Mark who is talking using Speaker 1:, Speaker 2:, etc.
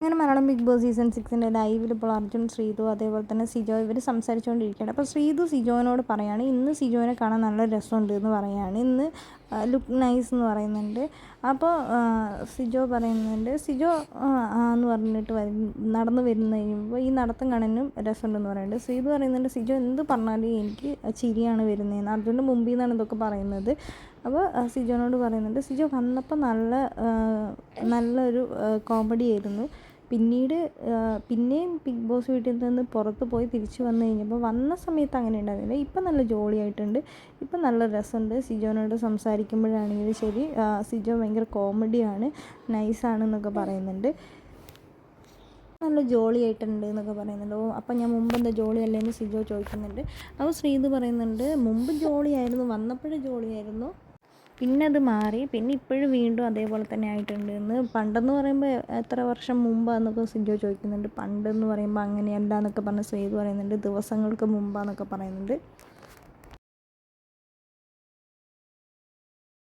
Speaker 1: അങ്ങനെ Malayalam big boss season 6 ലൈവിൽ ഇപ്പോൾ അർജുൻ, ശ്രീതു, അതേപോലെ തന്നെ സിജോ ഇവർ സംസാരിച്ചുകൊണ്ടിരിക്കുകയാണ്. അപ്പോൾ ശ്രീതു സിജോനോട് പറയാണ്, ഇന്ന് സിജോനെ കാണാൻ നല്ല രസമുണ്ട് എന്ന് പറയാണ്. ഇന്ന് ലുക്ക് നൈസ് എന്ന് പറയുന്നുണ്ട്. അപ്പോൾ സിജോ പറയുന്നുണ്ട്, സിജോ എന്ന് പറഞ്ഞിട്ട് നടന്നു വരുന്ന കഴിയുമ്പോൾ ഈ നടത്തം കാണാനും രസമുണ്ടെന്ന് പറയുന്നുണ്ട്. ശ്രീതു പറയുന്നുണ്ട്, സിജോ എന്ത് പറഞ്ഞാലും എനിക്ക് ചിരിയാണ് വരുന്നതെന്ന്. അർജുൻ്റെ മുമ്പിൽ നിന്നാണ് ഇതൊക്കെ പറയുന്നത്. അപ്പോൾ സിജോനോട് പറയുന്നുണ്ട്, സിജോ വന്നപ്പോൾ നല്ലൊരു കോമഡി ആയിരുന്നു. പിന്നെയും ബിഗ് ബോസ് വീട്ടിൽ നിന്ന് പുറത്ത് പോയി തിരിച്ച് വന്നു കഴിഞ്ഞപ്പോൾ വന്ന സമയത്ത് അങ്ങനെ ഉണ്ടായിരുന്നില്ല. ഇപ്പം നല്ല ജോളിയായിട്ടുണ്ട്, ഇപ്പം നല്ല രസമുണ്ട്. സിജോനോട് സംസാരിക്കുമ്പോഴാണെങ്കിലും ശരി, സിജോ ഭയങ്കര കോമഡിയാണ്, നൈസാണെന്നൊക്കെ പറയുന്നുണ്ട്. നല്ല ജോളിയായിട്ടുണ്ട് എന്നൊക്കെ പറയുന്നുണ്ട്. അപ്പം ഞാൻ മുമ്പ് എന്താ ജോളിയല്ലേ എന്ന് സിജോ ചോദിക്കുന്നുണ്ട്. അപ്പോൾ ശ്രീതു പറയുന്നുണ്ട്, മുമ്പ് ജോളിയായിരുന്നു, വന്നപ്പോഴും ജോളിയായിരുന്നു, പിന്നെ അത് മാറി, പിന്നെ ഇപ്പോഴും വീണ്ടും അതേപോലെ തന്നെ ആയിട്ടുണ്ട് എന്ന്. പണ്ടെന്ന് പറയുമ്പോൾ എത്ര വർഷം മുമ്പാന്നൊക്കെ സിജോ ചോദിക്കുന്നുണ്ട്. പണ്ടെന്ന് പറയുമ്പോൾ അങ്ങനെയല്ല എന്നൊക്കെ പറഞ്ഞ് ശ്രീതു പറയുന്നുണ്ട്, ദിവസങ്ങൾക്ക് മുമ്പാന്നൊക്കെ പറയുന്നുണ്ട്.